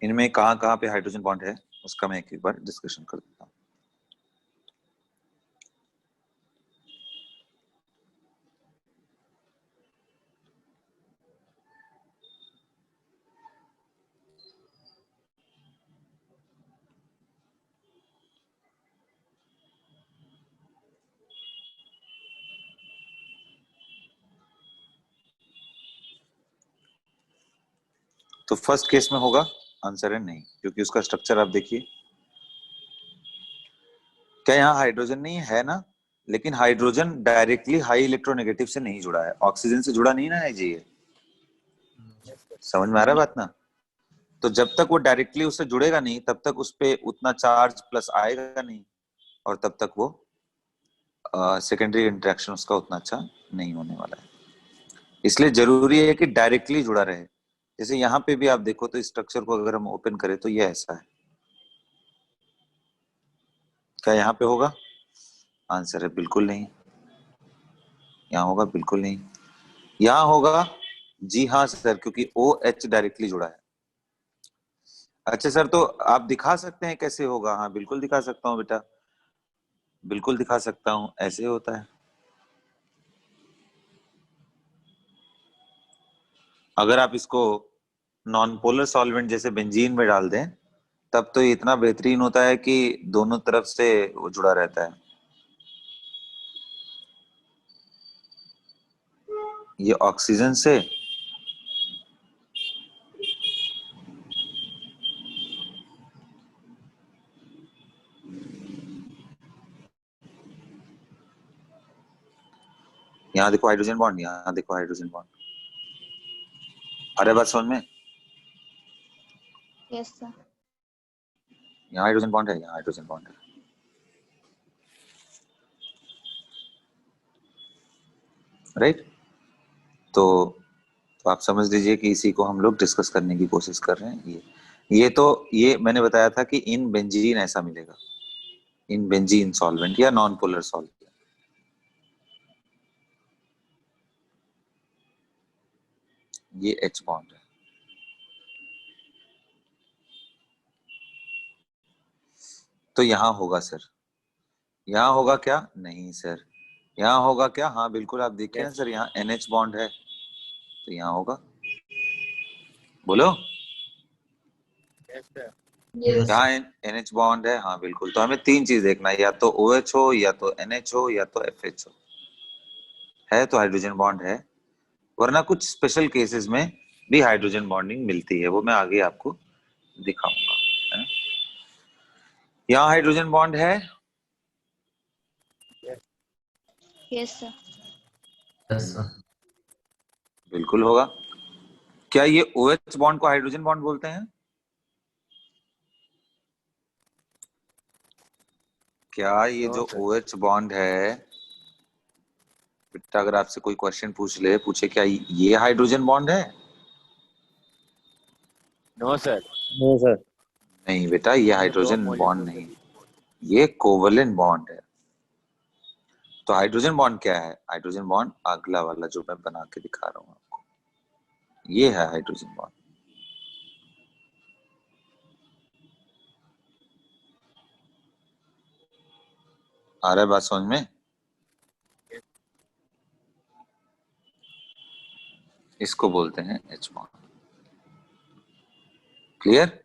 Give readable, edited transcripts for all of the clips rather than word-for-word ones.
इनमें कहाँ कहाँ पे हाइड्रोजन बॉन्ड है उसका मैं एक बार डिस्कशन कर देता हूँ। तो फर्स्ट केस में होगा, आंसर है नहीं, क्योंकि उसका स्ट्रक्चर आप देखिए। क्या यहाँ हाइड्रोजन नहीं है ना, लेकिन हाइड्रोजन डायरेक्टली हाई इलेक्ट्रोनेगेटिव से नहीं जुड़ा है, ऑक्सीजन से जुड़ा नहीं ना है जी। ये समझ में आ रहा है बात ना। तो जब तक वो डायरेक्टली उससे जुड़ेगा नहीं तब तक उस पे उतना चार्ज प्लस आएगा नहीं, और तब तक वो सेकेंडरी इंटरेक्शन उसका उतना अच्छा नहीं होने वाला है। इसलिए जरूरी है कि डायरेक्टली जुड़ा रहे। जैसे यहाँ पे भी आप देखो तो स्ट्रक्चर को अगर हम ओपन करें तो ये ऐसा है। क्या यहाँ पे होगा? आंसर है बिल्कुल नहीं। यहाँ होगा? बिल्कुल नहीं। यहाँ होगा? जी हाँ सर, क्योंकि ओ एच डायरेक्टली जुड़ा है। अच्छा सर, तो आप दिखा सकते हैं कैसे होगा? हाँ बिल्कुल दिखा सकता हूँ बेटा, बिल्कुल दिखा सकता हूँ, ऐसे होता है। अगर आप इसको नॉन पोलर सॉल्वेंट जैसे बेंजीन में डाल दें तब तो ये इतना बेहतरीन होता है कि दोनों तरफ से वो जुड़ा रहता है। ये ऑक्सीजन से यहाँ देखो हाइड्रोजन बॉन्ड, यहाँ देखो हाइड्रोजन बॉन्ड। अरे बात समझ में? Yes sir. यहाँ हाइड्रोजन बॉन्ड है, यहाँ हाइड्रोजन बॉन्ड है, राइट। तो आप समझ लीजिए कि इसी को हम लोग डिस्कस करने की कोशिश कर रहे हैं। ये मैंने बताया था कि इन बेंजीन ऐसा मिलेगा, इन बेंजीन सॉल्वेंट या नॉन पोलर सॉल्वेंट। ये एच बॉन्ड है। तो यहाँ होगा सर, यहाँ होगा क्या? नहीं सर। यहाँ होगा क्या? हाँ बिल्कुल, आप देखिए ना सर, यहाँ NH बॉन्ड है तो यहाँ होगा। बोलो। यहाँ NH बॉन्ड है, हाँ बिल्कुल। तो हमें तीन चीज देखना है, या तो OH हो, या तो NH हो, या तो FH हो। है तो हाइड्रोजन बॉन्ड है, वरना कुछ स्पेशल केसेस में भी हाइड्रोजन बॉन्डिंग मिलती है, वो मैं आगे आपको दिखाऊंगा, है ना। यहाँ हाइड्रोजन बॉन्ड है, यस सर। बिल्कुल होगा। क्या ये OH बॉन्ड को हाइड्रोजन बॉन्ड बोलते हैं? क्या ये जो OH बॉन्ड है बेटा, अगर आपसे कोई क्वेश्चन पूछे क्या ये हाइड्रोजन बॉन्ड है? No sir. No sir. नहीं बेटा, ये हाइड्रोजन बॉन्ड नहीं, ये कोवलेंट बॉन्ड है। तो हाइड्रोजन बॉन्ड क्या है? हाइड्रोजन बॉन्ड अगला वाला जो मैं बना के दिखा रहा हूँ आपको, ये है हाइड्रोजन बॉन्ड। आ रहा है बात समझ में? इसको बोलते हैं एच बॉन्ड। क्लियर?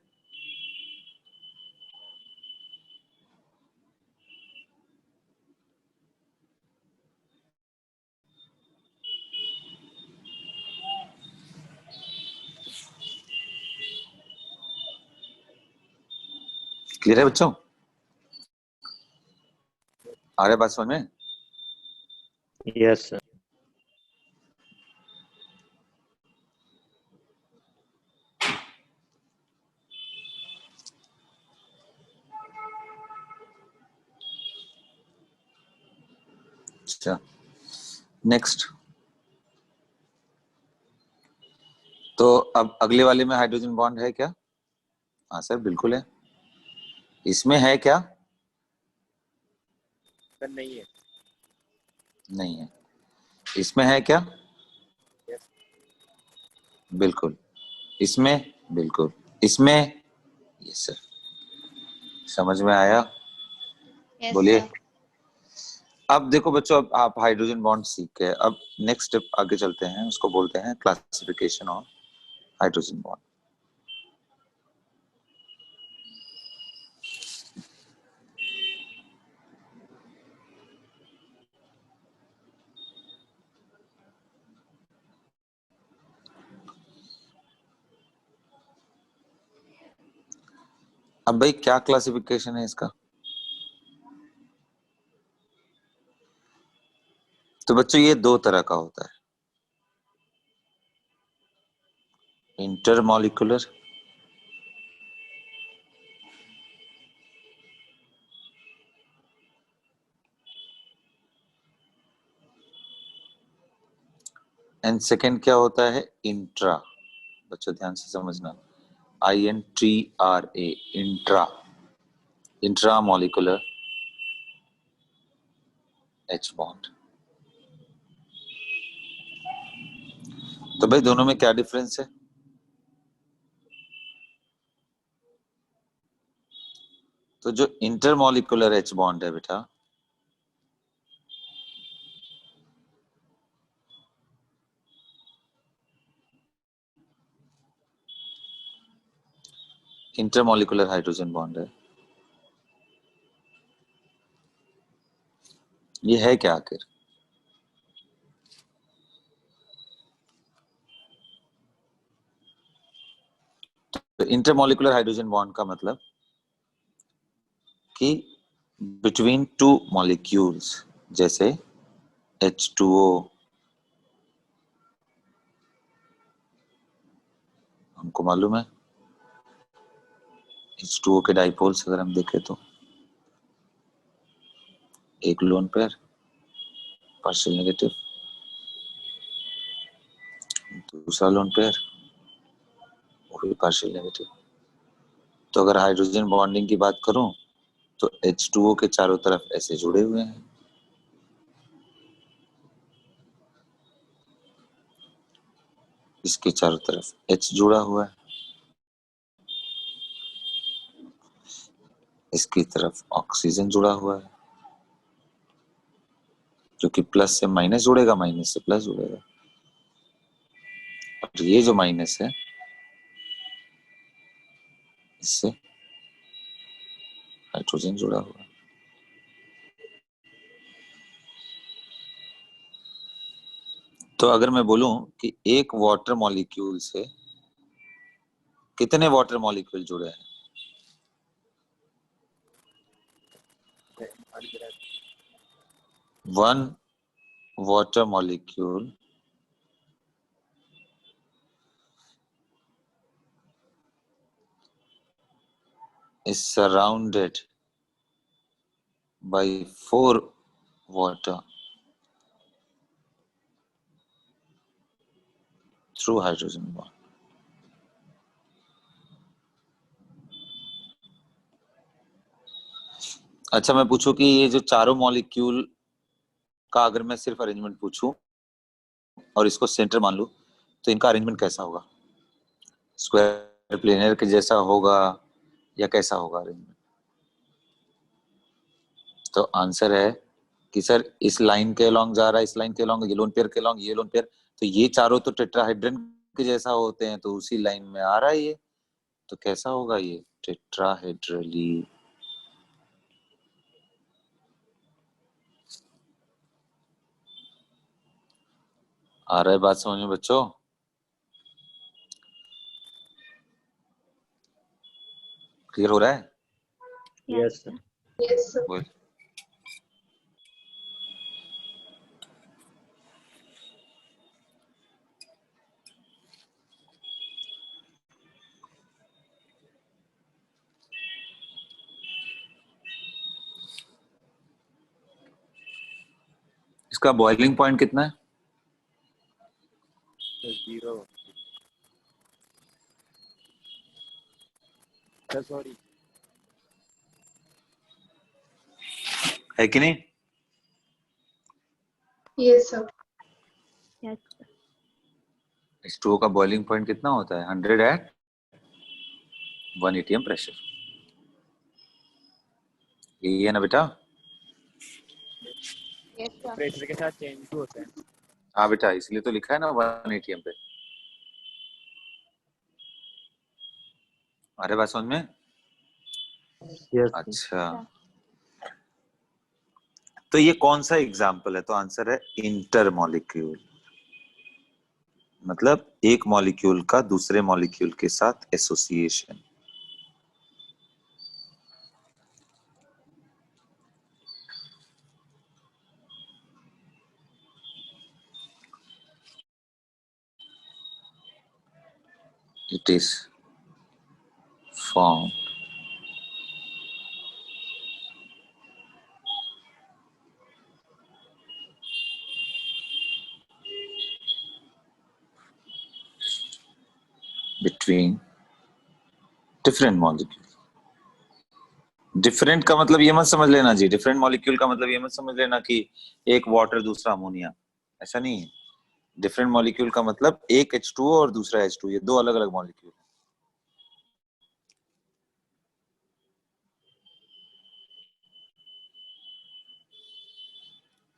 क्लियर है बच्चों? आ रहा है बात समझ में? Yes sir. अच्छा, नेक्स्ट। तो अब अगले वाले में हाइड्रोजन बॉन्ड है क्या? हाँ सर बिल्कुल है। इसमें है क्या? सर नहीं है। नहीं है। इसमें है क्या? बिल्कुल। इसमें? बिल्कुल। इसमें? यस सर, समझ में आया? यस बोलिए। सर। अब देखो बच्चों, अब आप हाइड्रोजन बॉन्ड सीख गए, अब नेक्स्ट स्टेप आगे चलते हैं, उसको बोलते हैं क्लासिफिकेशन ऑफ हाइड्रोजन बॉन्ड। अब भाई क्या क्लासिफिकेशन है इसका? तो बच्चों ये दो तरह का होता है, इंटरमॉलिक्यूलर एंड सेकंड क्या होता है, इंट्रा। बच्चों ध्यान से समझना, INTRA, intra, intra molecular H bond. तो भाई दोनों में क्या डिफरेंस है? तो जो इंटरमॉलिक्यूलर H बॉन्ड है बेटा, इंटरमॉलिक्यूलर हाइड्रोजन बॉन्ड है, ये है क्या आखिर? तो इंटरमॉलिक्यूलर हाइड्रोजन बॉन्ड का मतलब कि बिटवीन टू मॉलिक्यूल्स, जैसे H2O, हमको मालूम है H2O के डाइपोल्स अगर हम देखें तो एक लोन पेयर पार्शियल नेगेटिव, दूसरा लोन पेयर वो भी पार्शियल नेगेटिव। तो अगर हाइड्रोजन बॉन्डिंग की बात करूं तो H2O के चारों तरफ ऐसे जुड़े हुए हैं, इसके चारों तरफ H जुड़ा हुआ है, इसकी तरफ ऑक्सीजन जुड़ा हुआ है, जो कि प्लस से माइनस जुड़ेगा, माइनस से प्लस जुड़ेगा, और ये जो माइनस है इससे हाइड्रोजन जुड़ा हुआ है। तो अगर मैं बोलूं कि एक वाटर मॉलिक्यूल से कितने वाटर मॉलिक्यूल जुड़े हैं, one water molecule is surrounded by 4 water through hydrogen bond. अच्छा मैं पूछूं कि ये जो चारों मॉलिक्यूल का अगर मैं सिर्फ अरेंजमेंट पूछूं और इसको सेंटर मान लूं तो इनका अरेंजमेंट कैसा होगा? स्क्वायर प्लेनर के जैसा होगा या कैसा होगा अरेंजमेंट? तो आंसर है कि सर इस लाइन के अलोंग जा रहा है, इस लाइन के अलोंग, ये लोन पेयर के अलोंग, ये लोन पेयर, तो ये चारों तो टेट्राहेड्रन के जैसा होते हैं, तो उसी लाइन में आ रहा है ये, तो कैसा होगा ये? टेट्राहेड्रली। आ रहा है बात समझ में बच्चों? क्लियर हो रहा है? Yes sir. Yes sir. बोल। इसका बॉइलिंग पॉइंट कितना है? 0 सॉरी है कि नहीं? Yes sir. H2O का बॉइलिंग पॉइंट कितना होता है? 100 एट 1 atm प्रेशर, यही है ना बेटा? Yes, sir. प्रेशर के साथ चेंज भी होता है। हाँ बेटा, इसलिए तो लिखा है ना 1 atm पे। अरे बात समझ में? यस अच्छा, तो ये कौन सा एग्जाम्पल है? तो आंसर है इंटर मॉलिक्यूल, मतलब एक मॉलिक्यूल का दूसरे मॉलिक्यूल के साथ association. It is form between different molecule. Different का मतलब ये मत समझ लेना जी, डिफरेंट मॉलिक्यूल का मतलब ये मत समझ लेना कि एक वाटर दूसरा अमोनिया, ऐसा नहीं है। डिफरेंट मॉलिक्यूल का मतलब एक H2O और दूसरा H2, ये दो अलग अलग मॉलिक्यूल।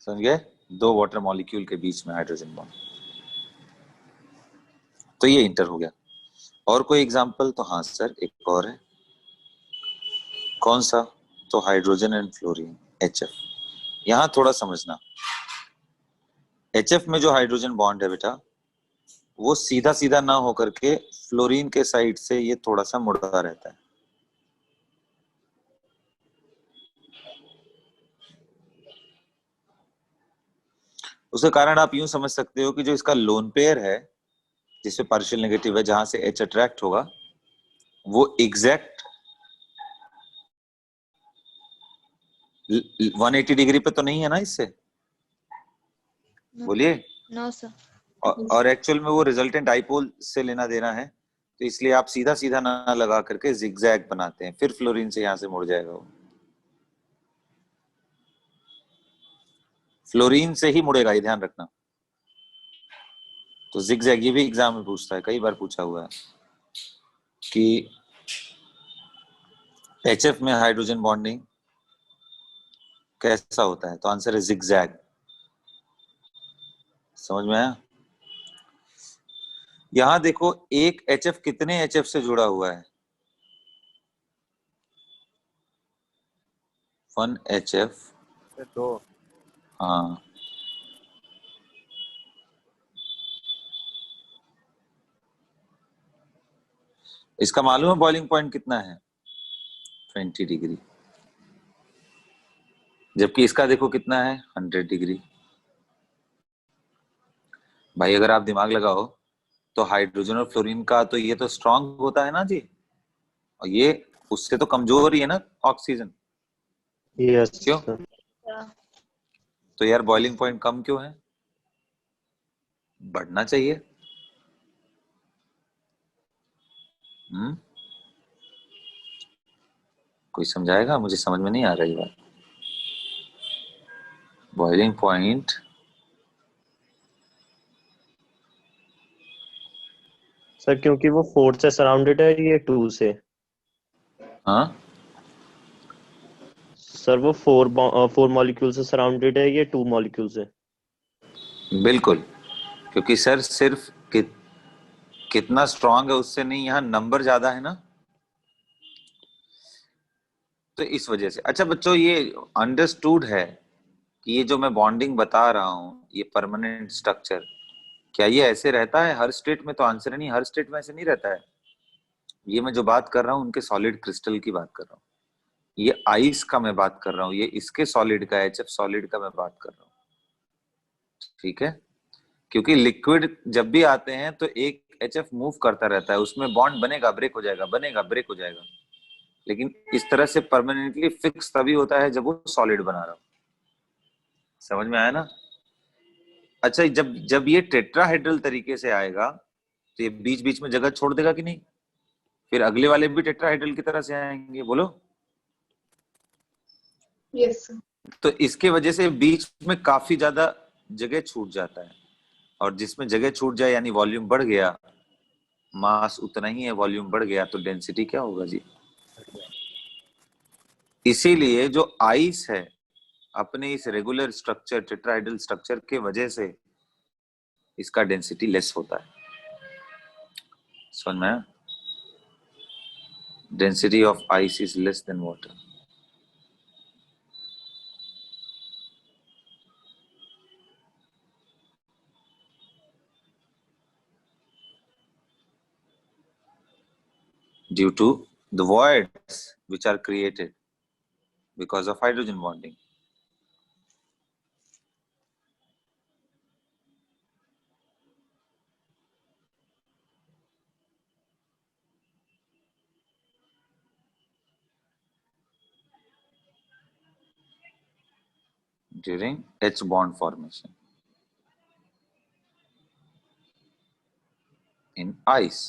समझ गए? दो वाटर मॉलिक्यूल के बीच में हाइड्रोजन बॉन्ड, तो ये इंटर हो गया। और कोई एग्जांपल? तो हाँ सर, एक और है। कौन सा? तो हाइड्रोजन एंड फ्लोरीन, HF। यहां थोड़ा समझना, HF में जो हाइड्रोजन बॉन्ड है बेटा, वो सीधा सीधा ना होकर के फ्लोरीन के साइड से ये थोड़ा सा मुड़ा रहता है। उसका कारण आप यूं समझ सकते हो कि जो इसका लोन पेयर है, जिसपे पार्शियल नेगेटिव है, जहां से H अट्रैक्ट होगा, वो एग्जैक्ट 180 डिग्री पे तो नहीं है ना इससे? बोलिए। No, sir. और एक्चुअल में वो रिजल्टेंट डाइपोल से लेना देना है, तो इसलिए आप सीधा सीधा ना लगा करके जिगजैग बनाते हैं, फिर फ्लोरीन से यहां से मुड़ जाएगा वो। फ्लोरीन से ही मुड़ेगा, ये ध्यान रखना। तो जिगजैग, ये भी एग्जाम में पूछता है, कई बार पूछा हुआ है कि HF में हाइड्रोजन बॉन्डिंग कैसा होता है, तो आंसर है जिगजैग। समझ में आया? यहां देखो, एक HF कितने HF से जुड़ा हुआ है? 1 HF। फिर दो। हाँ, इसका मालूम है बॉइलिंग पॉइंट कितना है? 20 डिग्री। जबकि इसका देखो कितना है, 100 डिग्री। भाई अगर आप दिमाग लगाओ तो हाइड्रोजन और फ्लोरीन का तो ये तो स्ट्रांग होता है ना जी, और ये उससे तो कमजोर ही है ना ऑक्सीजन। यस क्यों? Yeah. तो यार बॉइलिंग पॉइंट कम क्यों है? बढ़ना चाहिए। कोई समझाएगा? मुझे समझ में नहीं आ रही बात। बॉइलिंग पॉइंट सर, क्योंकि वो 4 से सराउंडेड है, ये 2 से। हाँ सर वो 4 मॉलिक्यूल से सराउंडेड है, ये 2 मॉलिक्यूल से। बिल्कुल, क्योंकि सर सिर्फ कितना स्ट्रांग है उससे नहीं, यहाँ नंबर ज्यादा है ना, तो इस वजह से। अच्छा बच्चों, ये अंडरस्टूड है कि ये जो मैं बॉन्डिंग बता रहा हूँ, ये परमानेंट स्ट्रक्चर, क्या ये ऐसे रहता है हर स्टेट में? तो आंसर नहीं, हर स्टेट में ऐसे नहीं रहता है। ये मैं जो बात कर रहा हूँ उनके सॉलिड क्रिस्टल की बात कर रहा हूँ, ये आइस का मैं बात कर रहा हूँ, ये इसके सॉलिड का, HF सॉलिड का मैं बात कर रहा हूँ। ठीक है? क्योंकि लिक्विड जब भी आते हैं तो एक HF मूव करता रहता है, उसमें बॉन्ड बनेगा, ब्रेक हो जाएगा, बनेगा, ब्रेक हो जाएगा, लेकिन इस तरह से परमानेंटली फिक्स तभी होता है जब वो सॉलिड बना रहा हो। समझ में आया ना? अच्छा, जब जब ये टेट्राहेड्रल तरीके से आएगा तो ये बीच बीच में जगह छोड़ देगा कि नहीं? फिर अगले वाले भी टेट्राहेड्रल की तरह से आएंगे, बोलो। Yes, sir. तो इसके वजह से बीच में काफी ज्यादा जगह छूट जाता है, और जिसमें जगह छूट जाए यानी वॉल्यूम बढ़ गया, मास उतना ही है, वॉल्यूम बढ़ गया तो डेंसिटी क्या होगा जी? इसीलिए जो आइस है अपने इस रेगुलर स्ट्रक्चर, टेट्राहेड्रल स्ट्रक्चर के वजह से इसका डेंसिटी लेस होता है। समझ में आया? Density of ice is less than water. Due to the voids which are created because of hydrogen bonding. During H bond formation in ice.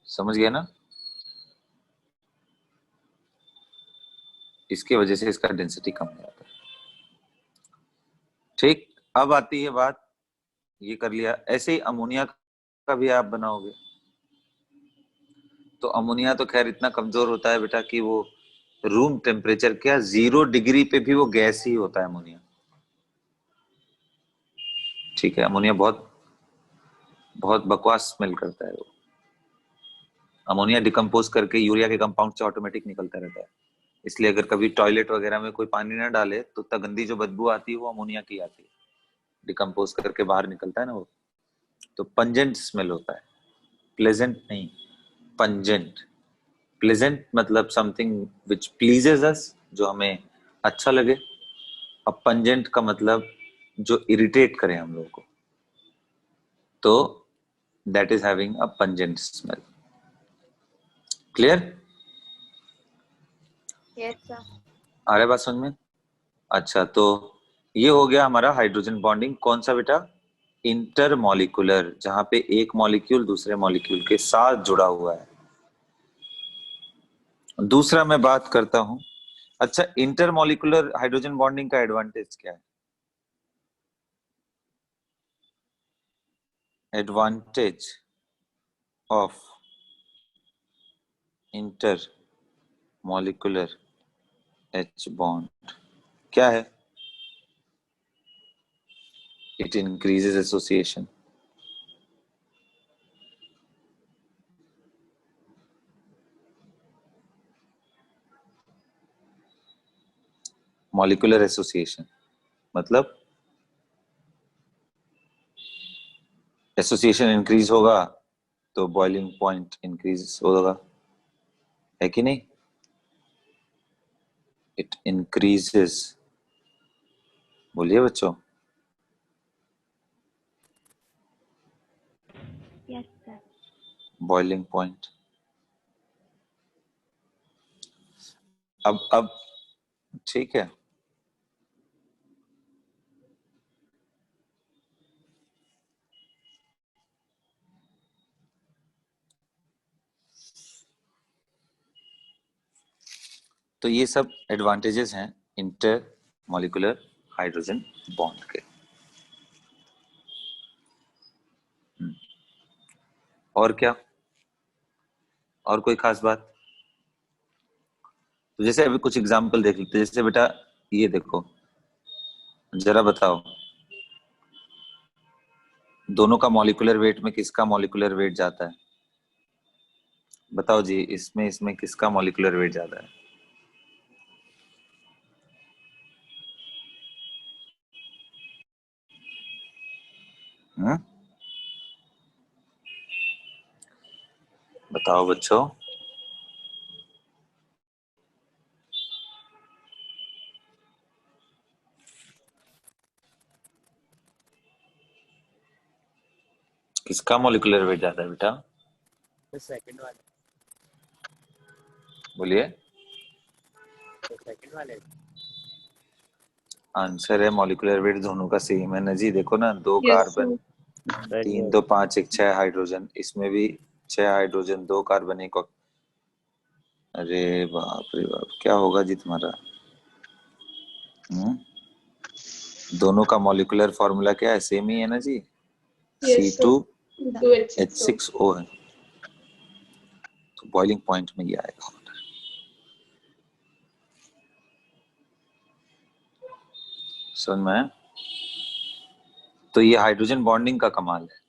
समझ गया ना? इसके वजह से इसका डेंसिटी कम हो जाता है। ठीक, अब आती है बात, ये कर लिया। ऐसे ही अमोनिया का भी आप बनाओगे तो अमोनिया तो खैर इतना कमजोर होता है बेटा कि वो रूम टेम्परेचर, क्या 0 डिग्री पे भी वो गैस ही होता है अमोनिया। ठीक है, अमोनिया बहुत बहुत बकवास स्मेल करता है वो। अमोनिया डिकम्पोज करके यूरिया के कंपाउंड से ऑटोमेटिक निकलता रहता है। इसलिए अगर कभी टॉयलेट वगैरह में कोई पानी ना डाले तो उतना गंदी जो बदबू आती है वो अमोनिया की आती है, डिकम्पोज करके बाहर निकलता है ना वो। तो पंजेंट स्मेल होता है, प्लेजेंट नहीं, पंजेंट। प्लेजेंट मतलब समथिंग विच प्लीजेस अस, जो हमें अच्छा लगे। अब पंजेंट का मतलब जो इरिटेट करे हम लोग को, तो that is having a pungent smell. Clear? Yes sir. आ रहा बात समझ में? अच्छा, तो ये हो गया हमारा हाइड्रोजन बॉन्डिंग। कौन सा बेटा? इंटरमॉलिक्यूलर, जहां पे एक मॉलिक्यूल दूसरे मॉलिक्यूल के साथ जुड़ा हुआ है। दूसरा मैं बात करता हूं, अच्छा इंटरमॉलिक्यूलर हाइड्रोजन बॉन्डिंग का एडवांटेज क्या है? Advantage of intermolecular H bond क्या है? It increases association. Molecular association मतलब एसोसिएशन इंक्रीज होगा तो बॉइलिंग पॉइंट इंक्रीज होगा, है कि नहीं? इट इंक्रीजेस, बोलिए बच्चों। Yes sir. Boiling point. अब ठीक है, तो ये सब एडवांटेजेस हैं इंटर मॉलिक्यूलर हाइड्रोजन बॉन्ड के। और क्या, और कोई खास बात? तो जैसे अभी कुछ एग्जांपल देख लेते हैं। जैसे बेटा ये देखो, जरा बताओ दोनों का मॉलिक्यूलर वेट में किसका मॉलिक्यूलर वेट जाता है? बताओ जी, इसमें किसका मॉलिक्यूलर वेट ज्यादा है? हम्म, बताओ बच्चों। किसका मॉलिक्यूलर वेट ज्यादा है बेटा? तो सेकंड वाले, बोलिए। तो सेकंड वाले। आंसर है मॉलिक्यूलर वेट दोनों का सेम है ना जी। देखो ना, 2 yes carbon, Very 3 good. 2 5 1 6 hydrogen, इसमें भी 6 हाइड्रोजन 2 कार्बन 1। अरे बाप रे बाप, क्या होगा जी तुम्हारा? दोनों का मॉलिक्यूलर फॉर्मूला क्या है? सेम ही है ना जी, यस सर। C2 H6O है, तो बॉइलिंग पॉइंट में ये आएगा वाटर। समझ में आया? तो ये हाइड्रोजन बॉन्डिंग का कमाल है।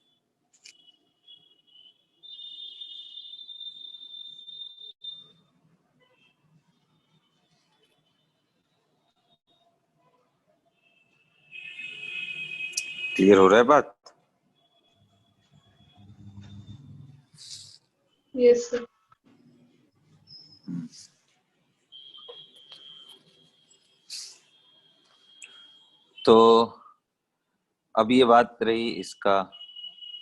क्लियर हो रहा है बात? Yes sir. तो अब ये बात रही इसका,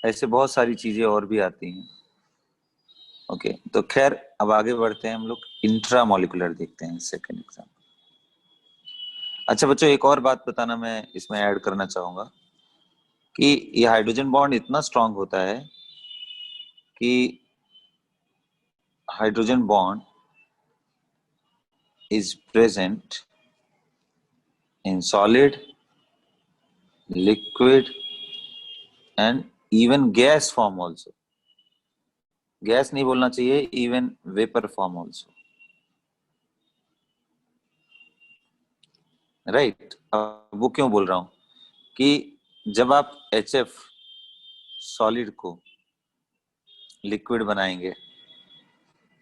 ऐसे बहुत सारी चीजें और भी आती हैं। ओके, तो खैर अब आगे बढ़ते हैं हम लोग, इंट्रा मॉलिक्यूलर देखते हैं सेकंड एग्जाम्पल। अच्छा बच्चों, एक और बात बताना मैं इसमें ऐड करना चाहूंगा कि ये हाइड्रोजन बॉन्ड इतना स्ट्रांग होता है कि hydrogen bond is present in solid, liquid and even gas form also. Gas नहीं बोलना चाहिए, even vapour form also, right. अब वो क्यों बोल रहा हूं कि जब आप HF सॉलिड को लिक्विड बनाएंगे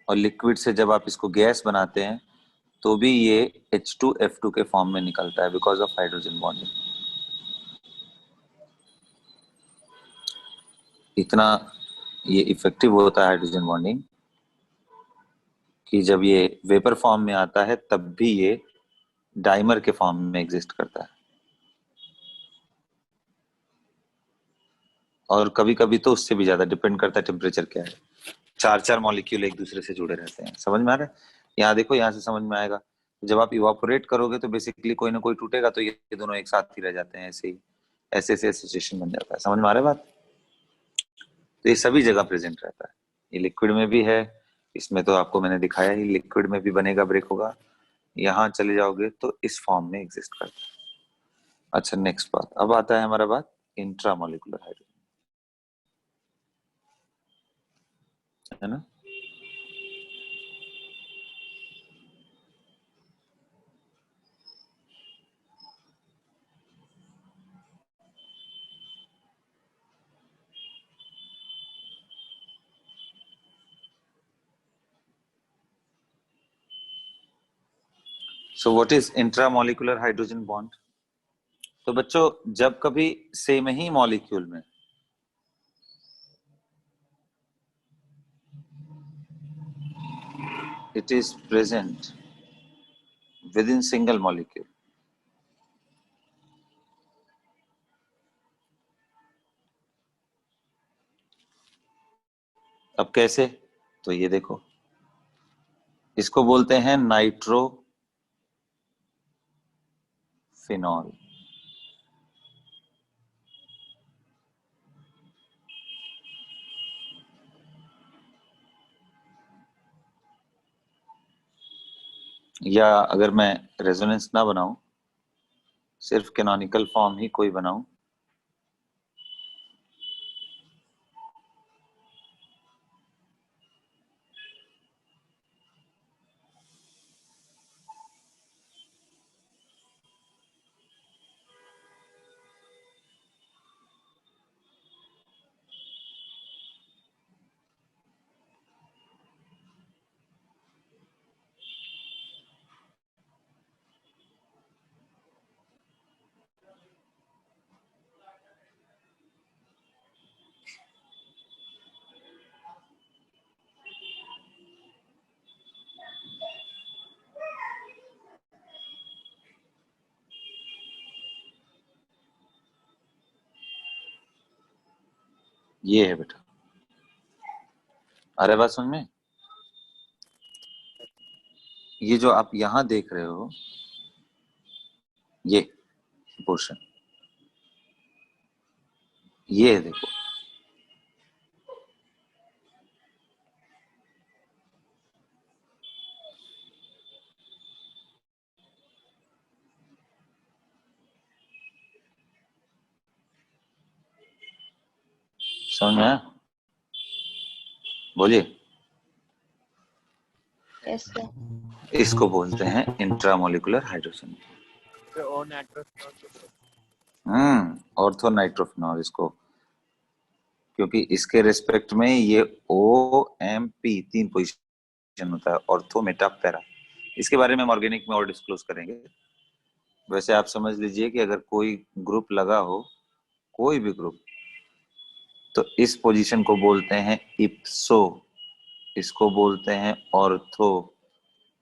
और लिक्विड से जब आप इसको गैस बनाते हैं तो भी ये H2F2 के फॉर्म में निकलता है बिकॉज ऑफ हाइड्रोजन बॉन्डिंग। इतना ये इफेक्टिव होता है हाइड्रोजन बॉन्डिंग कि जब ये वेपर फॉर्म में आता है तब भी ये डाइमर के फॉर्म में एग्जिस्ट करता है। और कभी कभी तो उससे भी ज्यादा, डिपेंड करता है टेम्परेचर क्या है। 4 मॉलिक्यूल एक दूसरे से जुड़े रहते हैं। समझ में आ रहा है? यहाँ देखो, यहाँ से समझ में आएगा। जब आप इवापोरेट करोगे तो बेसिकली कोई ना कोई टूटेगा, तो ये दोनों एक साथ ही रह जाते हैं। ऐसे ही ऐसे ऐसे एसोसिएशन बन जाता है। समझ में आ रहा है बात? तो ये सभी जगह प्रेजेंट रहता है। ये लिक्विड में भी है, इसमें तो आपको मैंने दिखाया ही, लिक्विड में भी बनेगा, ब्रेक होगा। यहाँ चले जाओगे तो इस फॉर्म में एग्जिस्ट करता है। अच्छा, नेक्स्ट बात, अब आता है हमारा बात इंट्रामोलिकुलर हाइड्रोजन, है ना। So what is intramolecular hydrogen bond? तो बच्चों, जब कभी सेम ही मॉलिक्यूल में it is present within single molecule, अब कैसे? तो ये देखो, इसको बोलते हैं नाइट्रोफिनॉल। या अगर मैं रेजोनेंस ना बनाऊं, सिर्फ कैनोनिकल फॉर्म ही कोई बनाऊं, ये है बेटा। अरे बात समझ में? ये जो आप यहां देख रहे हो, ये पोर्शन, ये है, देखो, समझ में आया? बोलिए। Yes sir. इसको बोलते हैं इंट्रामोलिकुलर हाइड्रोजन। तो ओ नाइट्रोफिनॉल को बोलते ऑर्थोनाइट्रोफिनॉल इसको, क्योंकि इसके रेस्पेक्ट में ये OMP 3 पोजीशन होता है, ऑर्थो मेटा पैरा। इसके बारे में हम ऑर्गेनिक में और डिस्क्लोज करेंगे। वैसे आप समझ लीजिए कि अगर कोई ग्रुप लगा हो, कोई भी ग्रुप, तो इस पोजीशन को बोलते हैं इप्सो, इसको बोलते हैं ऑर्थो,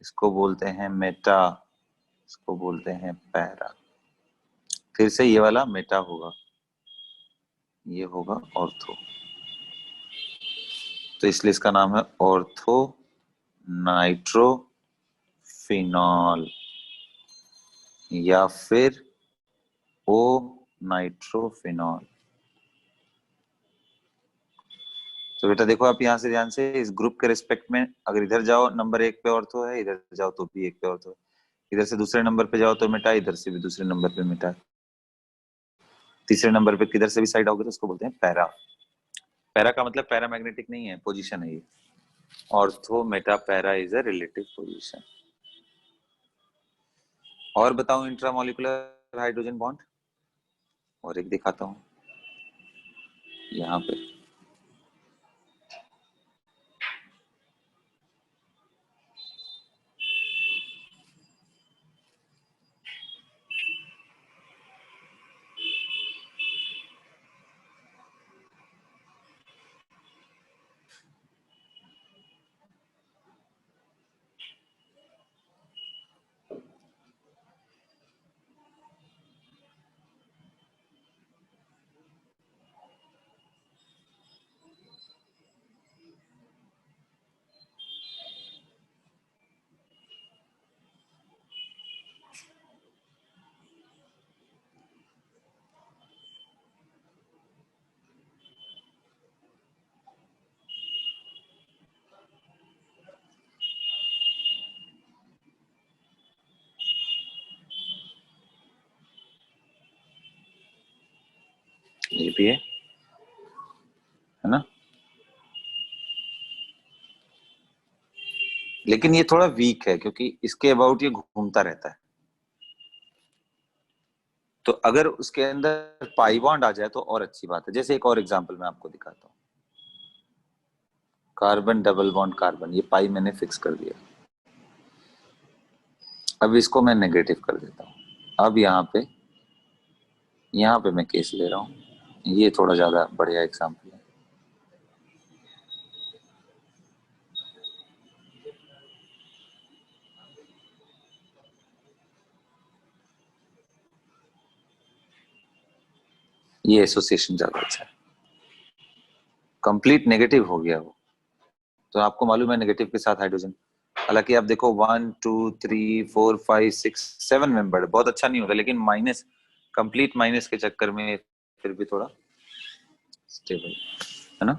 इसको बोलते हैं मेटा, इसको बोलते हैं पैरा। फिर से ये वाला मेटा होगा, ये होगा ऑर्थो, तो इसलिए इसका नाम है ऑर्थो नाइट्रोफिनॉल या फिर ओ नाइट्रोफिनॉल। तो बेटा देखो, आप यहाँ से ध्यान से इस ग्रुप के रिस्पेक्ट में, अगर इधर जाओ नंबर 1 पे ऑर्थो है, इधर जाओ तो भी 1 पे ऑर्थो है, इधर से दूसरे नंबर पे जाओ तो मेटा, इधर से भी दूसरे नंबर पे मेटा, तीसरे नंबर पे किधर से भी साइड आओगे तो उसको बोलते हैं पैरा। पैरा का मतलब पैरामैग्नेटिक नहीं है, पोजीशन है ये। Ortho Meta para is a relative position. और बताऊं इंट्रामोलिकुलर हाइड्रोजन बॉन्ड, और एक दिखाता हूं यहाँ पे। ये भी है ना? लेकिन ये थोड़ा वीक है क्योंकि इसके अबाउट ये घूमता रहता है। तो अगर उसके अंदर पाई बॉन्ड आ जाए तो और अच्छी बात है। जैसे एक और एग्जांपल मैं आपको दिखाता हूँ, कार्बन डबल बॉन्ड कार्बन, ये पाई मैंने फिक्स कर दिया। अब इसको मैं नेगेटिव कर देता हूँ। अब यहाँ पे मैं केस ले रहा हूँ, ये थोड़ा ज्यादा बढ़िया एग्जांपल है। ये एसोसिएशन ज्यादा अच्छा है, कंप्लीट नेगेटिव हो गया वो। तो आपको मालूम है नेगेटिव के साथ हाइड्रोजन, हालांकि आप देखो 1 2 3 4 5 6 7 मेंबर बहुत अच्छा नहीं होता, लेकिन माइनस, कंप्लीट माइनस के चक्कर में फिर भी थोड़ा स्टेबल है ना।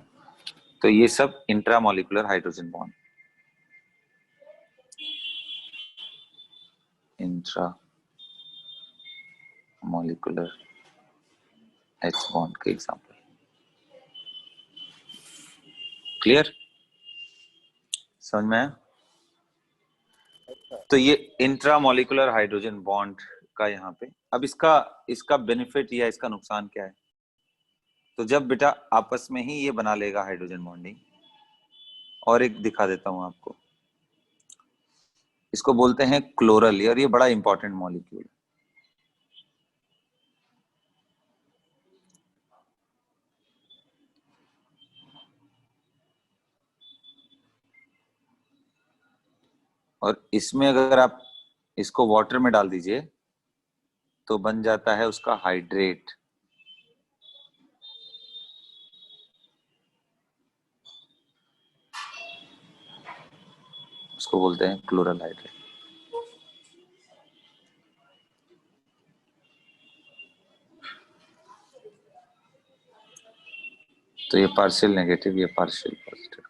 तो ये सब intramolecular hydrogen bond, intra molecular H bond के एग्जांपल। क्लियर, समझ में आया? तो ये इंट्रामोलिकुलर हाइड्रोजन बॉन्ड का यहाँ पे, अब इसका इसका बेनिफिट या इसका नुकसान क्या है? तो जब बेटा आपस में ही ये बना लेगा हाइड्रोजन बॉन्डिंग, और एक दिखा देता हूं आपको, इसको बोलते हैं क्लोरल, और ये बड़ा इंपॉर्टेंट मॉलिक्यूल है। और इसमें अगर आप इसको वाटर में डाल दीजिए तो बन जाता है उसका हाइड्रेट। उसको बोलते हैं क्लोरल हाइड्रेट। तो ये पार्शियल नेगेटिव, ये पार्शियल पॉजिटिव।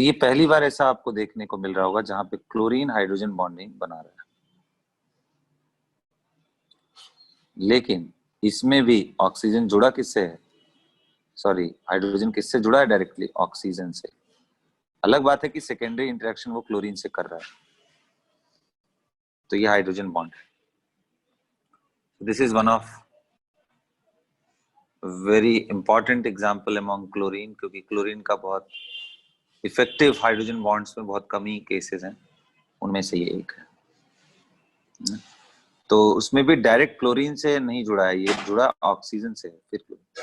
तो ये पहली बार ऐसा आपको देखने को मिल रहा होगा जहां पे क्लोरीन हाइड्रोजन बॉन्डिंग बना रहा है, लेकिन इसमें भी ऑक्सीजन जुड़ा किससे है, सॉरी हाइड्रोजन किससे जुड़ा है, डायरेक्टली ऑक्सीजन से। अलग बात है कि सेकेंडरी इंटरेक्शन वो क्लोरीन से कर रहा है, तो ये हाइड्रोजन बॉन्ड है। This is one of very important example among chlorine, क्योंकि क्लोरीन का बहुत इफेक्टिव हाइड्रोजन बॉन्ड्स में बहुत कम ही केसेस हैं, उनमें से ये एक है। तो उसमें भी डायरेक्ट क्लोरीन से नहीं जुड़ा है, ये जुड़ा ऑक्सीजन से है फिर क्लोरीन।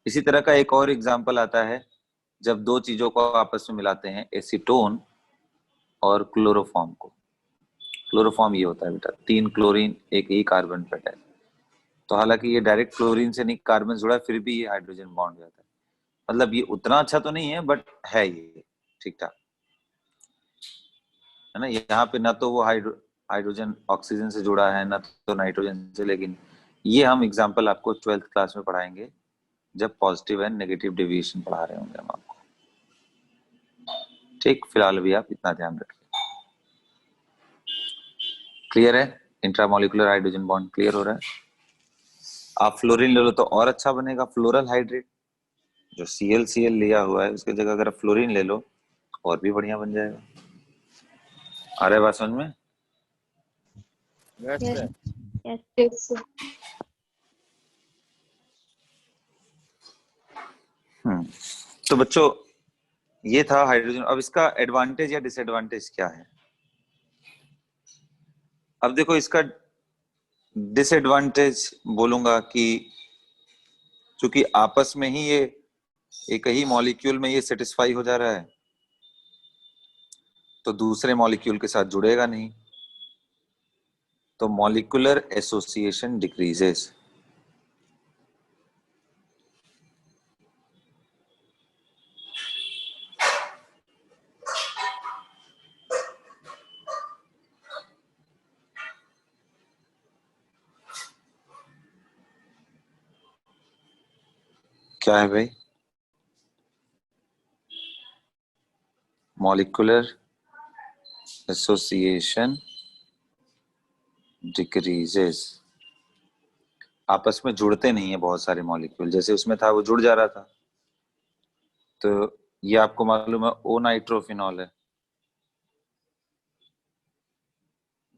इसी तरह का एक और एग्जाम्पल आता है जब दो चीजों को आपस में मिलाते हैं, एसीटोन और क्लोरोफॉर्म को। क्लोरोफॉर्म ये होता है बेटा, 3 क्लोरीन एक ही कार्बन पर अटैच। तो हालांकि ये डायरेक्ट क्लोरीन से नहीं कार्बन जुड़ा, फिर भी ये हाइड्रोजन बॉन्ड जाता है। मतलब ये उतना अच्छा तो नहीं है, बट है ये ठीक ठाक, है ना। यहाँ पे ना तो वो हाइड्रोजन ऑक्सीजन से जुड़ा है, ना तो नाइट्रोजन से, लेकिन ये हम एग्जाम्पल आपको 12th क्लास में पढ़ाएंगे जब पॉजिटिव एंड नेगेटिव डेविएशन पढ़ा रहे होंगे हम आपको। ठीक, फिलहाल भी आप इतना ध्यान रखिए। क्लियर है? इंट्रामोलिकुलर हाइड्रोजन बॉन्ड क्लियर हो रहा है? आप फ्लोरीन ले लो तो और अच्छा बनेगा, फ्लोरल हाइड्रेट। जो ClCl लिया हुआ है उसकी जगह अगर फ्लोरीन ले लो और भी बढ़िया बन जाएगा। आ रहा है बात समझ में? Yes, Yes. sir. Yes. Yes, sir. तो बच्चों ये था हाइड्रोजन। अब इसका एडवांटेज या डिसएडवांटेज क्या है? अब देखो इसका डिसएडवांटेज बोलूंगा कि चूंकि आपस में ही ये एक ही मॉलिक्यूल में ये सेटिस्फाई हो जा रहा है, तो दूसरे मॉलिक्यूल के साथ जुड़ेगा नहीं, तो मॉलिक्यूलर एसोसिएशन डिक्रीजेस। क्या है भाई? Molecular association decreases. आपस में जुड़ते नहीं है बहुत सारे मॉलिक्यूल, जैसे उसमें था वो जुड़ जा रहा था। तो ये आपको मालूम है ओ नाइट्रोफिनॉल है,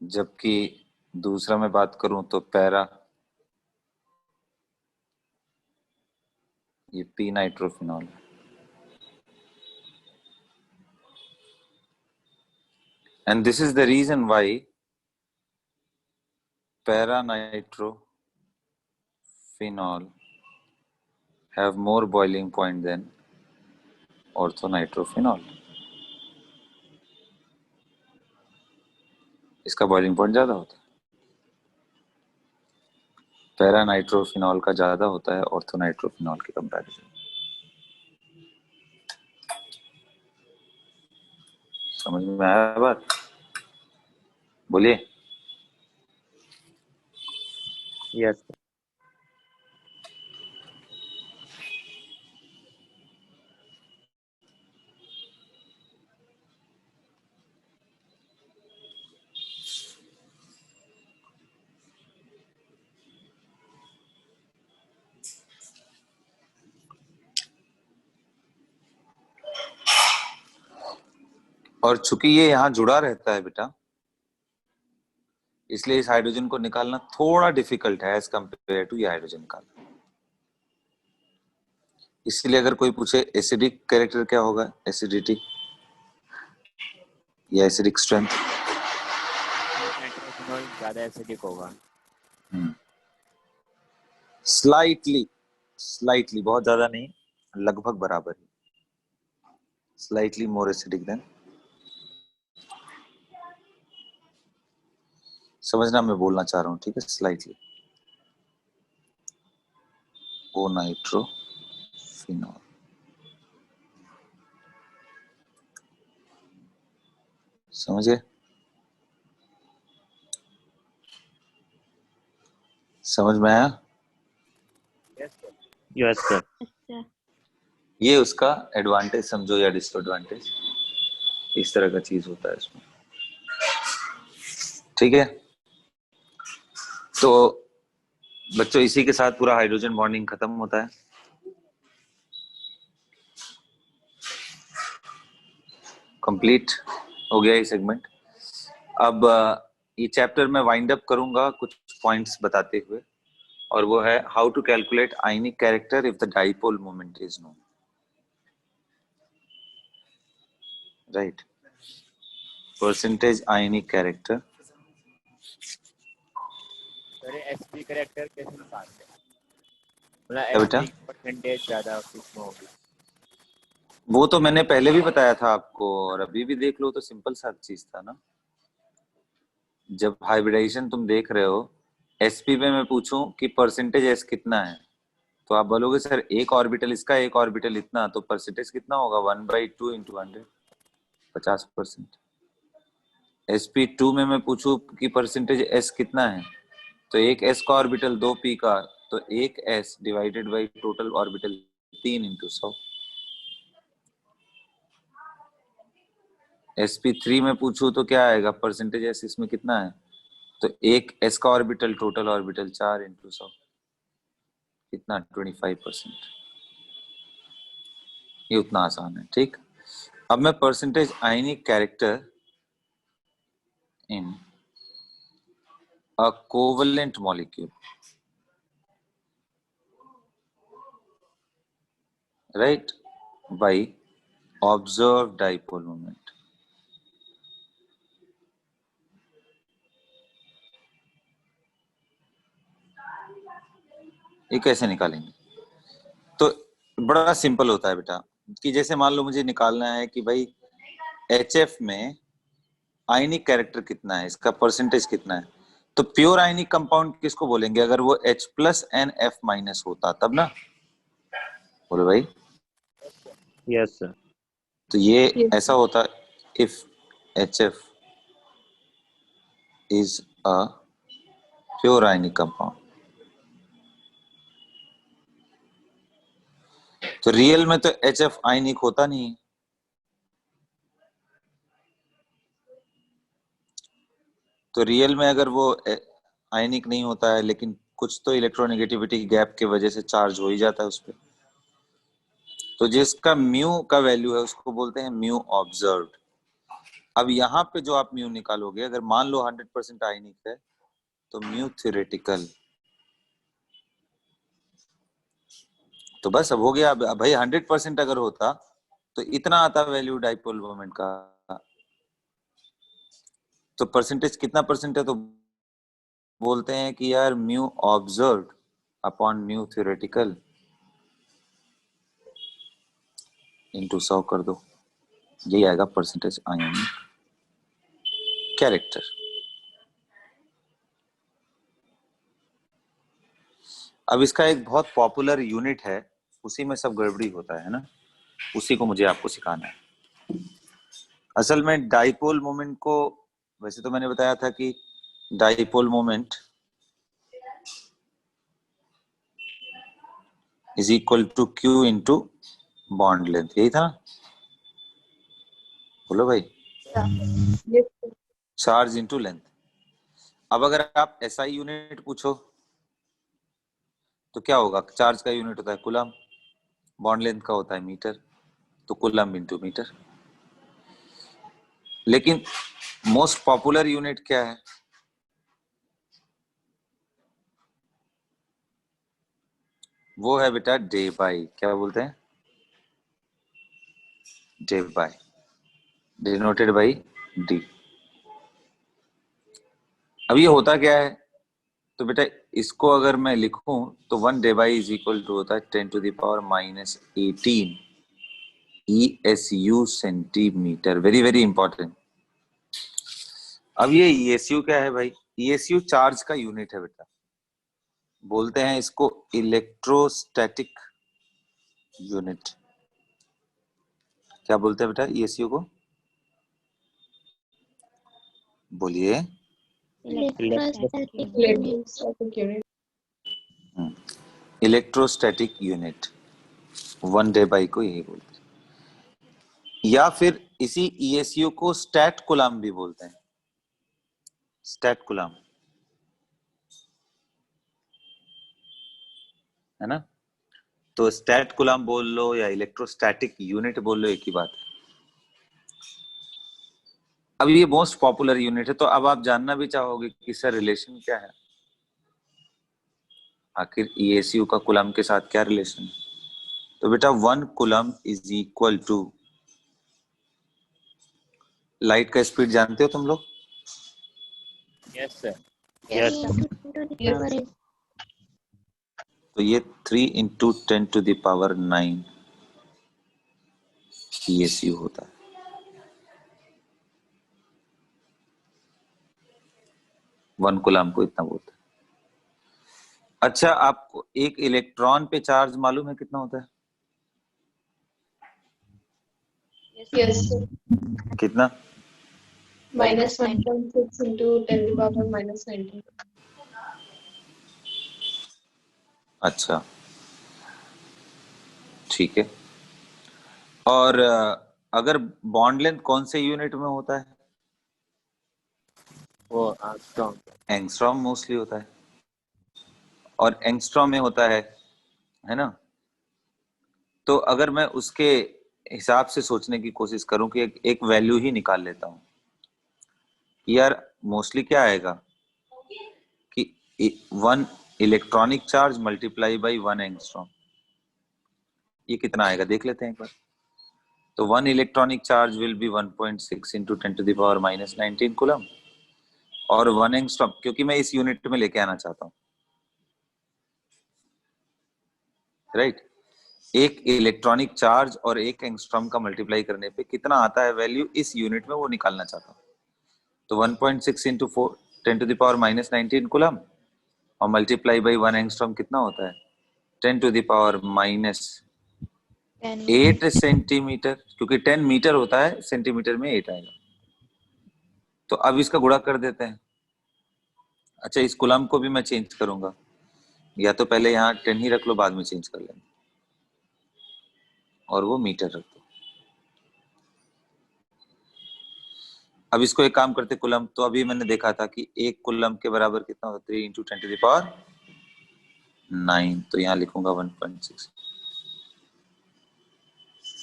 जबकि दूसरा मैं बात करूं तो पैरा, ये पी नाइट्रोफिनॉल है। And this is the reason why para-nitrophenol have more boiling point than orthonitrophenol. इसका बॉइलिंग पॉइंट ज्यादा होता है, पैरानाइट्रोफिनॉल का ज्यादा होता है ऑर्थोनाइट्रोफिनॉल के कंपैरिजन। समझ में आया बात? बोलिए। Yes, sir. और चूंकि ये यहाँ जुड़ा रहता है बेटा, इसलिए इस हाइड्रोजन को निकालना थोड़ा डिफिकल्ट है एज कंपेयर टू ये हाइड्रोजन निकालना। इसलिए अगर कोई पूछे एसिडिक कैरेक्टर क्या होगा, एसिडिटी या एसिडिक स्ट्रेंथ, नाइट्रोफिनॉल ज्यादा एसिडिक होगा। स्लाइटली स्लाइटली, बहुत ज्यादा नहीं, लगभग बराबर ही, स्लाइटली मोर एसिडिक देन। समझना मैं बोलना चाह रहा हूँ, ठीक है? स्लाइटली ओ नाइट्रोफिनॉल। समझे? समझ में आया? Yes, sir. Yes, sir. Yes, sir. ये उसका एडवांटेज समझो या डिसएडवांटेज। इस तरह का चीज होता है इसमें। ठीक है, तो बच्चों इसी के साथ पूरा हाइड्रोजन बॉन्डिंग खत्म होता है। कंप्लीट हो गया ये सेगमेंट। अब ये चैप्टर मैं वाइंड अप करूंगा कुछ पॉइंट्स बताते हुए, और वो है how to calculate ionic character if the dipole moment is known. Right, percentage ionic character. Sir SP character कैसे निकालते हैं? मतलब क्या बेटा? एसपी की परसेंटेज ज्यादा किसमें होगी? वो तो मैंने पहले भी बताया था आपको, और अभी भी देख लो, तो सिंपल सा चीज था ना। जब हाइब्रिडाइजेशन तुम देख रहे हो, एसपी में मैं पूछूं कि परसेंटेज एस कितना है, तो आप बोलोगे सर एक ऑर्बिटल इसका, एक ऑर्बिटल इतना, तो परसेंटेज कितना होगा? 1/2 इंटू 100, 50%। sp2 में मैं पूछूं कि परसेंटेज s कितना है, तो एक s का ऑर्बिटल 2p का, तो एक s divided by total orbital 3 into 100। sp3 में पूछूं तो क्या आएगा? परसेंटेज s इसमें कितना है, तो एक s का ऑर्बिटल टोटल ऑर्बिटल 4 इंटू 100, कितना? 25%। ये उतना आसान है। ठीक, अब मैं percentage ionic character in a covalent molecule, right, by observed dipole moment। ये कैसे निकालेंगे? तो बड़ा सिंपल होता है बेटा, कि जैसे मान लो मुझे निकालना है कि भाई HF में आयनिक कैरेक्टर कितना है, इसका परसेंटेज कितना है, तो प्योर आयनिक कंपाउंड किसको बोलेंगे? अगर वो H+NF- होता तब ना, बोलो भाई। Yes sir. तो ये Yes, ऐसा होता if HF is a pure ionic compound. तो रियल में तो HF आयनिक होता नहीं है, तो रियल में अगर वो आयनिक नहीं होता है, लेकिन कुछ तो इलेक्ट्रोनेगेटिविटी गैप के वजह से चार्ज हो ही जाता है उस पर, तो जिसका म्यू का वैल्यू है उसको बोलते हैं म्यू ऑब्जर्व्ड। अब यहाँ पे जो आप म्यू निकालोगे, अगर मान लो 100% आयनिक है, तो म्यू थ्योरेटिकल। तो बस अब हो गया। अब भाई 100% अगर होता तो इतना आता वैल्यू डाइपोल मोमेंट का, तो परसेंटेज कितना परसेंट है, तो बोलते हैं कि यार mu observed upon mu theoretical into 100 कर दो, यही आएगा परसेंटेज आयनिक कैरेक्टर। अब इसका एक बहुत पॉपुलर यूनिट है, उसी में सब गड़बड़ी होता है ना, उसी को मुझे आपको सिखाना है। असल में डाइपोल मोमेंट को, वैसे तो मैंने बताया था कि dipole moment is equal to Q into bond length, यही था ना? बोलो भाई। yes, sir. Charge into length. अब अगर आप SI यूनिट पूछो तो क्या होगा? चार्ज का यूनिट होता है कूलम, बॉन्ड लेंथ का होता है मीटर, तो कूलम इंटू मीटर। लेकिन मोस्ट पॉपुलर यूनिट क्या है? वो है बेटा डे बाई। क्या बोलते हैं? Day by, denoted by D. अब ये होता क्या है? तो बेटा इसको अगर मैं लिखूं तो 1 debye is equal to होता है 10⁻⁻18 ESU centimetre. Very very important. अब ये ESU क्या है भाई? ESU चार्ज का यूनिट है बेटा, बोलते हैं इसको इलेक्ट्रोस्टैटिक यूनिट। क्या बोलते हैं बेटा ESU को? बोलिए। Electrostatic units. Electrostatic unit 1 day by को यही बोलते हैं। या फिर इसी ESU को स्टैट कूलम भी बोलते हैं, स्टैट कूलम, है ना। तो स्टैट कूलम बोल लो या इलेक्ट्रोस्टैटिक यूनिट बोल लो, एक ही बात है। अब ये मोस्ट पॉपुलर यूनिट है, तो अब आप जानना भी चाहोगे कि सर रिलेशन क्या है, आखिर ESU का कूलम के साथ क्या रिलेशन है। तो बेटा 1 coulomb is equal to, light का स्पीड जानते हो तुम लोग? Yes sir. Yes. 3 तो ये 3 इंटू 10⁻⁹ ESU होता है। 1 कूलम को इतना बोलते हैं। अच्छा, आपको एक इलेक्ट्रॉन पे चार्ज मालूम है कितना होता है? Yes, sir. कितना? -1.6 into 10⁻⁻19. अच्छा, ठीक है। और अगर बॉन्ड लेंथ कौन से यूनिट में होता है? वो आर्मस्ट्रांग। एंगस्ट्रॉम मोस्टली होता है, और एंगस्ट्रॉम में होता है ना। तो अगर मैं उसके हिसाब से सोचने की कोशिश करूं कि एक वैल्यू ही निकाल लेता हूं, यार मोस्टली क्या आएगा कि 1 electronic charge multiply by 1 angstrom, ये कितना आएगा देख लेते हैं एक बार। तो 1 electronic charge will be 1.6 into 10⁻⁻19 coulomb, और 1 एंगस्ट्रॉम, क्योंकि मैं इस यूनिट में लेके आना चाहता हूँ, राइट। एक इलेक्ट्रॉनिक चार्ज और 1 एंगस्ट्रॉम का मल्टीप्लाई करने पे कितना आता है वैल्यू इस यूनिट में, वो निकालना चाहता हूँ। तो 1.6 इंटू 10⁻⁻19 कूलम और मल्टीप्लाई बाई 1 एंगस्ट्रॉम कितना होता है? 10⁻⁻8 सेंटीमीटर, क्योंकि 10 मीटर होता है, सेंटीमीटर में 8 आएगा। तो अब इसका गुणा कर देते हैं। अच्छा, इस कूलम को भी मैं चेंज करूंगा, या तो पहले यहाँ 10 ही रख लो, बाद में चेंज कर लेंगे, और वो मीटर रख दो। अब इसको एक काम करते कूलम, तो अभी मैंने देखा था कि एक कूलम के बराबर कितना होता है? 3 इंटू 10⁻9, तो यहाँ लिखूंगा 1.6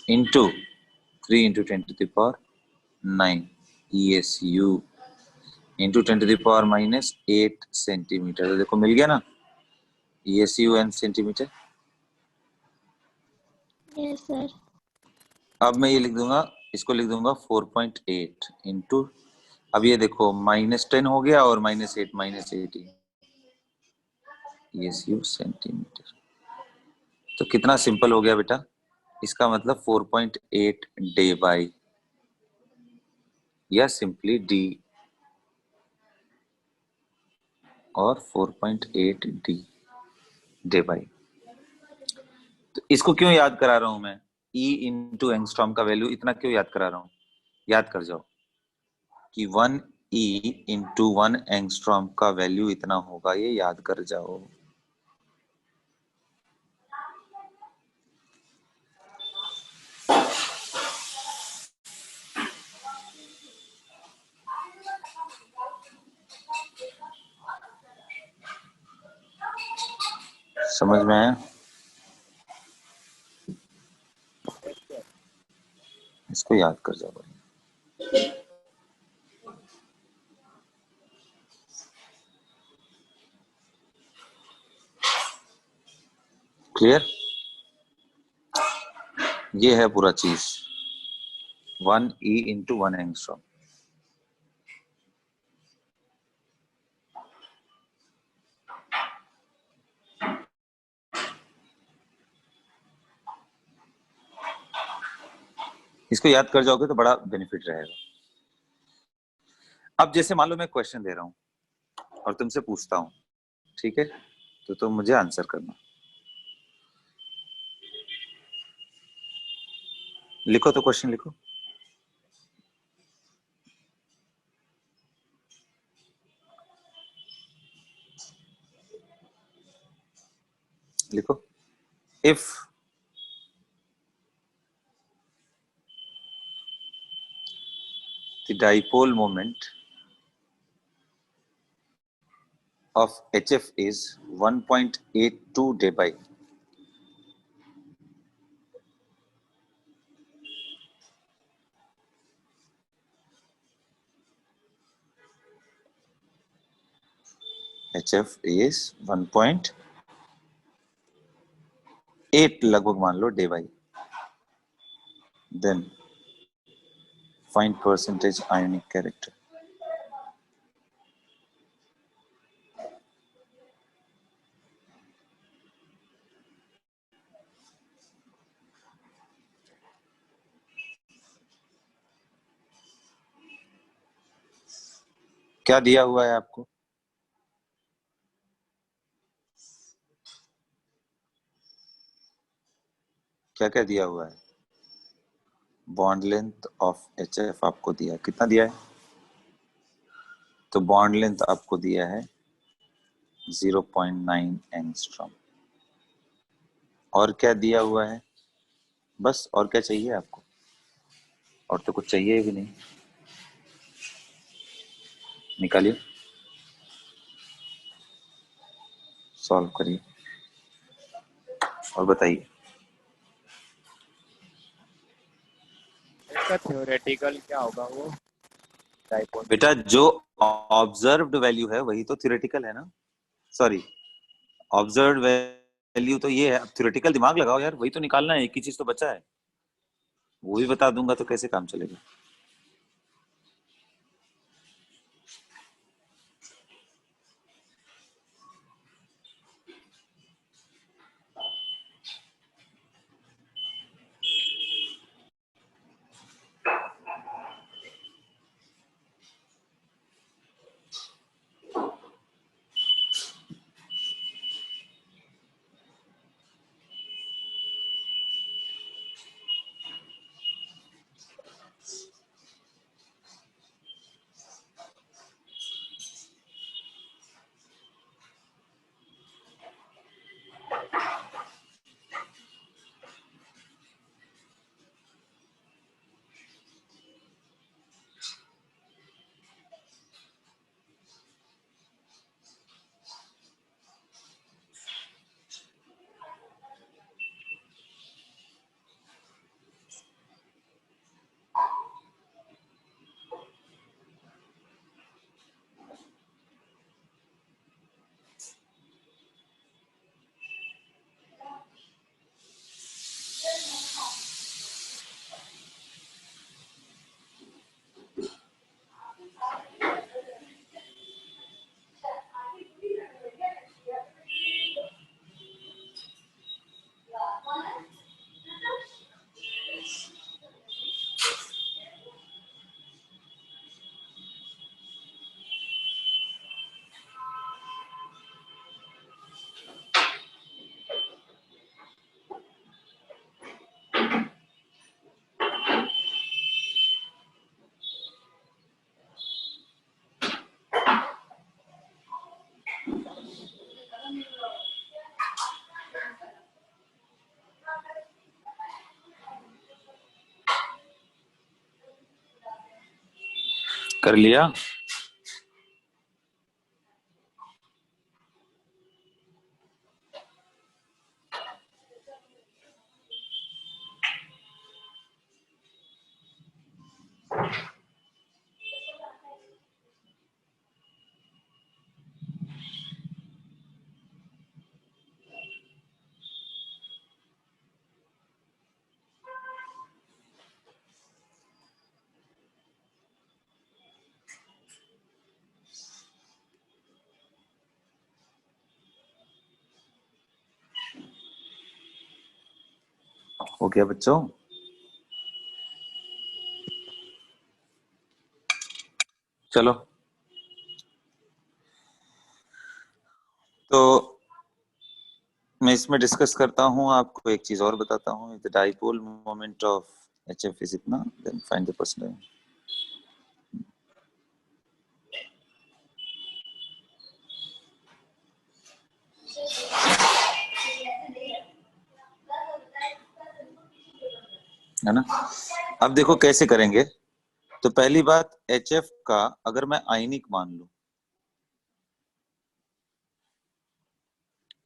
into 3 into 10⁻9 ESU into 10⁻⁻8 centimetre. तो देखो मिल गया ना, ESU एन सेंटीमीटर। Yes, sir. अब मैं ये लिख दूंगा, इसको लिख दूंगा 4.8 इंटू, अब ये देखो -10 हो गया और -8 -80 ESU सेंटीमीटर। तो कितना सिंपल हो गया बेटा, इसका मतलब 4.8 डे बाई, या सिंपली D, और 4.8 D डे बाई। तो इसको क्यों याद करा रहा हूं मैं, E इंटू एंगस्ट्रॉम का वैल्यू इतना क्यों याद करा रहा हूं? याद कर जाओ कि 1 E इंटू 1 एंगस्ट्रॉम का वैल्यू इतना होगा, ये याद कर जाओ। समझ में आया? इसको याद कर जाओ। क्लियर? ये है पूरा चीज, 1 E इंटू 1 एंगस्ट्रॉम। इसको याद कर जाओगे तो बड़ा बेनिफिट रहेगा। अब जैसे मान लो मैं क्वेश्चन दे रहा हूं और तुमसे पूछता हूं, ठीक है, तो तुम मुझे आंसर करना। लिखो, तो क्वेश्चन लिखो। लिखो, if dipole moment of HF is 1.82 dpi. HF is 1.8 लगभग मान लो dpi. Then find percentage ionic character. क्या दिया हुआ है आपको? क्या क्या दिया हुआ है? बॉन्ड लेंथ ऑफ HF आपको दिया है, कितना दिया है? तो बॉन्ड लेंथ आपको दिया है 0.9 एंगस्ट्रॉम. और क्या दिया हुआ है? बस, और क्या चाहिए आपको? और तो कुछ चाहिए भी नहीं. निकालिए, सॉल्व करिए और बताइए. इसका थ्योरेटिकल क्या होगा वो डाइपोल? बेटा जो ऑब्जर्व्ड वैल्यू है वही तो थ्योरेटिकल है ना. सॉरी, ऑब्जर्व्ड वैल्यू तो ये है. अब थ्योरेटिकल दिमाग लगाओ यार, वही तो निकालना है. एक ही चीज तो बचा है, वो भी बता दूंगा तो कैसे काम चलेगा. कर लिया? हो गया बच्चों? चलो, तो मैं इसमें डिस्कस करता हूँ. आपको एक चीज और बताता हूँ. The dipole moment of HF is इतना, देन फाइंड द परसेंटेज. है ना? अब देखो कैसे करेंगे. तो पहली बात HF का अगर मैं आयनिक मान लूं,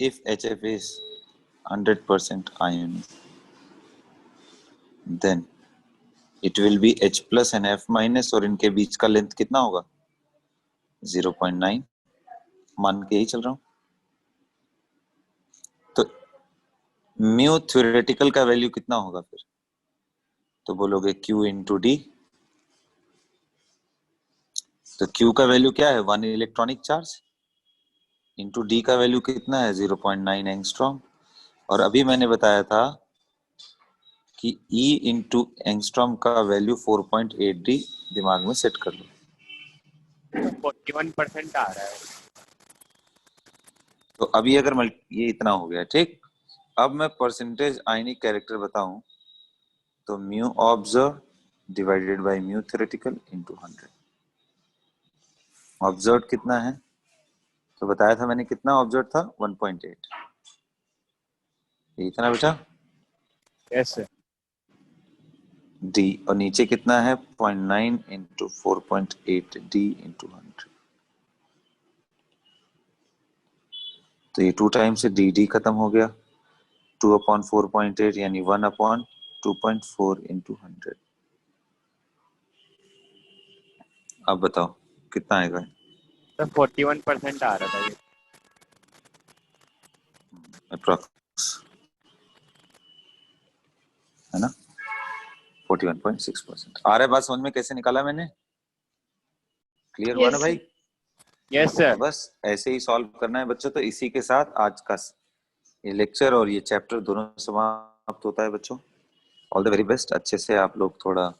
if HF is 100% ionic, then it will be H plus and F minus, और इनके बीच का लेंथ कितना होगा 0.9 मान के ही चल रहा हूं। तो म्यू थ्योरेटिकल का वैल्यू कितना होगा फिर, तो बोलोगे Q इंटू डी। तो Q का वैल्यू क्या है 1 इलेक्ट्रॉनिक चार्ज इंटू डी का वैल्यू कितना है 0.9 एंगस्ट्रॉम। और अभी मैंने बताया था कि E इंटू एंगस्ट्रॉम का वैल्यू 4.8 डी, दिमाग में सेट कर लो। 41% आ रहा है। तो अभी अगर ये इतना हो गया, ठीक। अब मैं परसेंटेज आयनिक कैरेक्टर बताऊं तो mu observe divided by mu theoretical into 100। Observe कितना है तो बताया था मैंने, कितना ऑब्जर्व था 1.8, इतना बेटा यस सर। डी, और नीचे कितना है 0.9 इंटू 4.8 डी इंटू 100। तो ये 2 टाइम से डी खत्म हो गया, 2/4.8 यानी 1/2.4 इंटू 100। अब बताओ कितना आएगा। सर 41% आ रहा था ये। अप्रॉक्स है ना, 41.6% आ रहा है। बात समझ में कैसे निकाला मैंने, क्लियर हुआ Yes, ना भाई। Yes sir. बस ऐसे ही सॉल्व करना है बच्चों। तो इसी के साथ आज का ये लेक्चर और ये चैप्टर दोनों समाप्त होता है बच्चों। All the very best. अच्छे से आप लोग थोड़ा